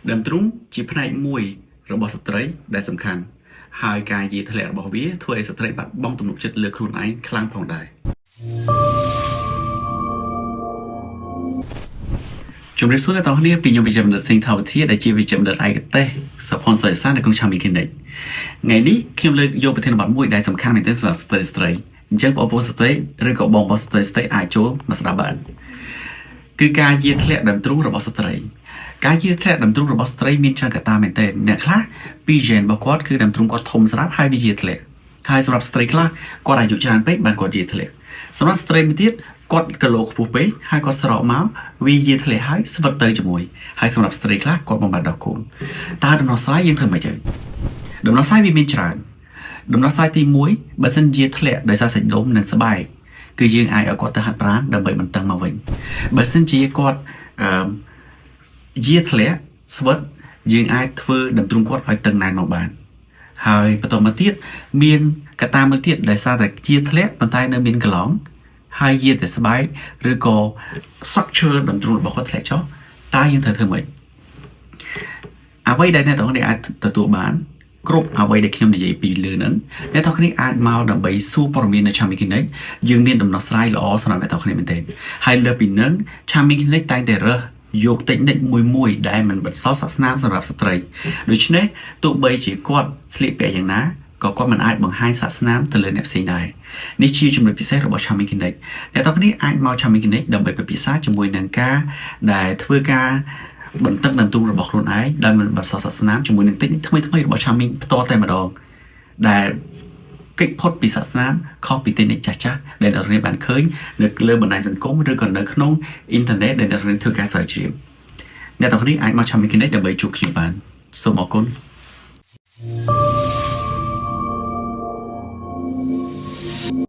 ដើមទ្រូងជាផ្នែកមួយរបស់ស្ត្រីដែលសំខាន់ហើយការយាយធ្លាក់របស់វាធ្វើឲ្យស្ត្រីបាត់បង់ទំនុកចិត្តលើខ្លួនឯងខ្លាំងផងដែរជំរាបសួរអ្នកទាំងគ្នាពីខ្ញុំវិជ្ជបណ្ឌិតសិង្ហថាវធាដែលជាវិជ្ជបណ្ឌិតឯកទេសសភ័នសយសាស្ត្រនៅក្នុងឆាមីគីនិកថ្ងៃនេះខ្ញុំលើកយកប្រធានបទមួយដែលសំខាន់មែនទែនសម្រាប់ស្ត្រីអញ្ចឹងបងប្អូនស្ត្រីឬក៏បងប្អូនស្ត្រីអាចចូលមកស្ដាប់បានគឺការយាយធ្លាក់ដើមទ្រូងរបស់ស្ត្រីការយាយធ្លាក់ដើមទ្រូងរបស់ស្ត្រីមានច្រើនកត្តាមែនទែនអ្នកខ្លះពី gen របស់គាត់គឺដើមទ្រូងគាត់ធំស្រាប់ហើយវាយាយធ្លាក់ហើយសម្រាប់ស្ត្រីខ្លះគាត់អាយុច្រើនពេកបានគាត់យាយធ្លាក់សម្រាប់ស្ត្រីមួយទៀតគាត់គីឡូខ្ពស់ពេកហើយគាត់ស្រកមកវាយាយធ្លាក់ហើយស្វិតទៅជាមួយហើយសម្រាប់ស្ត្រីខ្លះគាត់បំបត្តិដល់កូនតើដំណោះស្រាយយើងធ្វើម៉េចទៅដំណោះស្រាយវាមានច្រើនដំណោះស្រាយទី1បើសិនយាយធ្លាក់ដោយសារសាច់ដុំនិងស្បែកគឺយើងអាចឲ្យគាត់ទៅហាត់ប្រាណដើម្បីបន្តឹងមកវិញបើសិនជាគាត់យាយធ្លាក់ស្វិតយើងអាចធ្វើដើមទ្រូងគាត់ឲ្យតឹងណែនមកបានហើយបន្តមកទៀតមានកត្តាមួយទៀតដែលសារតែយាយធ្លាក់ប៉ុន្តែនៅមានកន្លងហើយយាយតែស្បែកឬក៏ structure ដើមទ្រូងរបស់គាត់ធ្លាក់ចុះតើយើងត្រូវធ្វើម៉េចអ្វីដែលអ្នកទាំងនេះអាចទទួលបានគ្រប់អ្វីដែលខ្ញុំនិយាយពីលើហ្នឹងអ្នកទាំងនេះអាចមកដើម្បីសួរព័ត៌មាននៅ Charming Clinic យើងមានដំណោះស្រាយល្អសម្រាប់អ្នកទាំងនេះមែនទេហើយលើពីហ្នឹង Charming Clinic តែងតែរើសយកtechniqueមួយដែលមិនបន្សល់សាសនាសម្រាប់ស្ត្រីដូច្នេះទោះបីជាគាត់ស្លៀកពាក់យ៉ាងណាក៏គាត់មិនអាចបង្ហាញសាសនាទៅលើអ្នកផ្សេងដែរនេះជាចំណុចពិសេសរបស់ Charming Clinic អ្នកទាំងនេះអាចមក Charming Clinic ដើម្បីពិភាក្សាជាមួយនឹងការដែលធ្វើការបន្តឹងដើមទ្រូងរបស់ខ្លួនឯងដែលមិនបន្សល់សាសនាជាមួយនឹងtechniqueថ្មីរបស់ Charming ផ្ទាល់តែម្ដងដែលកិច្ចផុតពីសាសនាខុសពីtechniqueចាស់ដែលអ្នកទាំងនេះបានឃើញនៅលើបណ្ដាញសង្គមឬក៏នៅក្នុងអ៊ីនធឺណិតដែលអ្នកទាំងនេះធ្វើការស្រាវជ្រាវអ្នកទាំងនេះអាចមក Charming Clinic ដើម្បីជួបខ្ញុំបានសូមអរគុណ